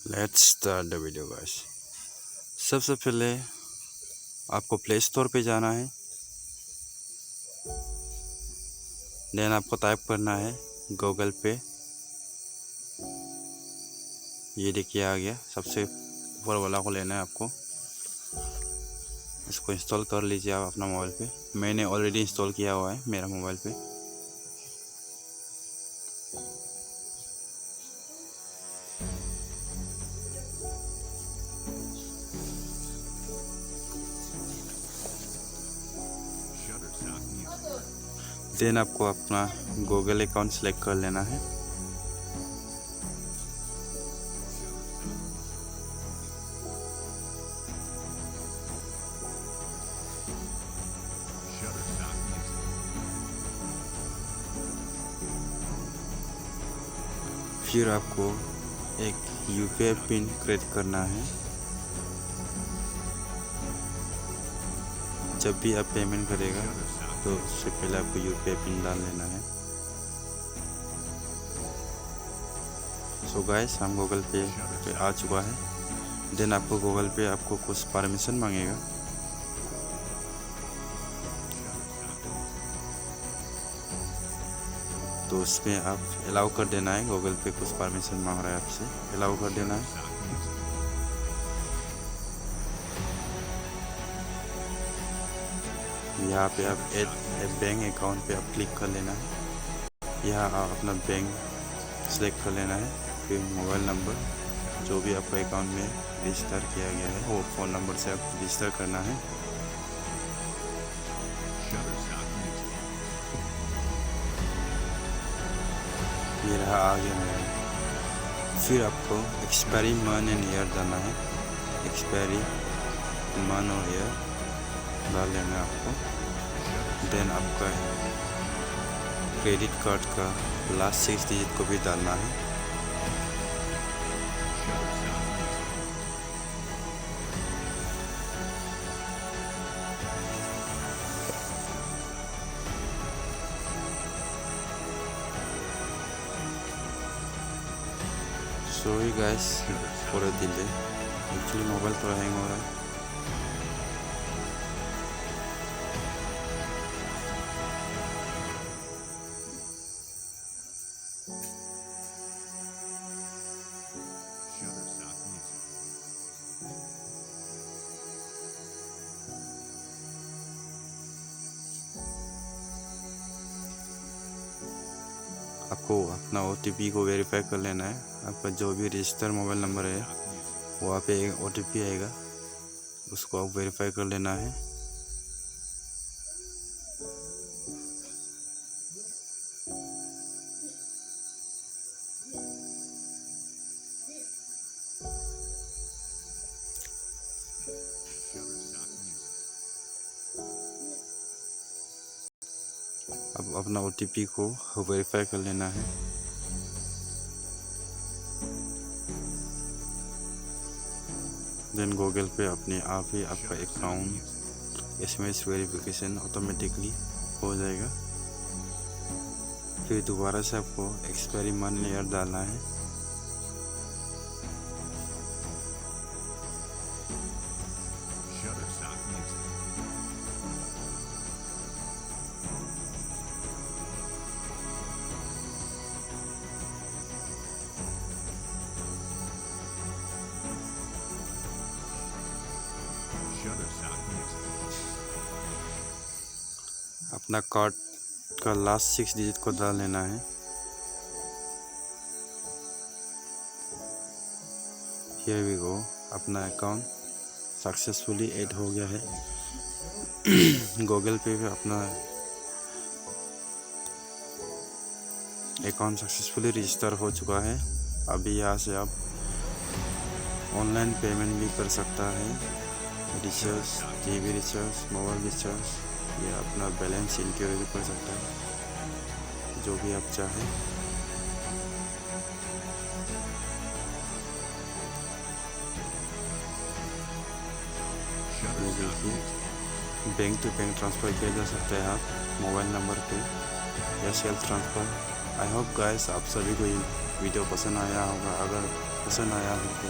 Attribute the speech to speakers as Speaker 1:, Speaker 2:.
Speaker 1: Let's start the video guys. सबसे पहले आपको प्ले स्टोर पे जाना है। देन आपको टाइप करना है गूगल पे। ये देखिए आ गया। सबसे ऊपर वाला को लेना है आपको। इसको इंस्टॉल कर लीजिए आप अपना मोबाइल पे। मैंने ऑलरेडी इंस्टॉल किया हुआ है मेरा मोबाइल पे। देन आपको अपना गूगल अकाउंट सेलेक्ट कर लेना है। फिर आपको एक यूपीआई पिन क्रिएट करना है। जब भी आप पेमेंट करेगा तो उससे पहले आपको यूपीआई पिन डाल लेना है। सो गाइस, हम गूगल पे आ चुका है। देन आपको गूगल पे आपको कुछ परमिशन मांगेगा। तो उसमें आप अलाउ कर देना है। गूगल पे कुछ परमिशन मांग रहा है आपसे, अलाउ कर देना है। यहाँ पे आप ऐड बैंक अकाउंट पे आप क्लिक कर लेना है। यहाँ आप अपना बैंक सेलेक्ट कर लेना है। फिर मोबाइल नंबर जो भी आपका अकाउंट में रजिस्टर किया गया है वो फ़ोन नंबर से आप रजिस्टर करना है। ये रहा आ गया मेरा। फिर आपको एक्सपायरी मंथ एंड ईयर डालना है। एक्सपायरी मंथ और ईयर डाल लेना है आपको। देन आपका क्रेडिट कार्ड का लास्ट 6 डिजिट को भी डालना है। Sorry guys for the delay, actually mobile थोड़ा हैंग हो रहा है। आपको अपना OTP को वेरीफाई कर लेना है। आपका जो भी रजिस्टर मोबाइल नंबर है वहाँ पे एक OTP आएगा, उसको आप वेरीफाई कर लेना है। अब अपना OTP को वेरीफाई कर लेना है। देन गूगल पे अपने आप ही आपका अकाउंट SMS वेरिफिकेशन ऑटोमेटिकली हो जाएगा। फिर दोबारा से आपको एक्सपायरी मंथ ईयर डालना है। अपना कार्ड का लास्ट 6 डिजिट को डाल लेना है। हियर वी गो, अपना अकाउंट सक्सेसफुली ऐड हो गया है। गूगल पे भी अपना अकाउंट सक्सेसफुली रजिस्टर हो चुका है। अभी यहाँ से आप ऑनलाइन पेमेंट भी कर सकता है। Recharge, TV recharge, mobile recharge, या अपना बैलेंस इंक्वायरी भी कर सकता है, जो भी आप चाहें। देखिए, बैंक टू बैंक ट्रांसफ़र किया जा सकता है आप मोबाइल नंबर पे, या self transfer. I hope guys आप सभी को ये वीडियो पसंद आया होगा। अगर पसंद आया हो तो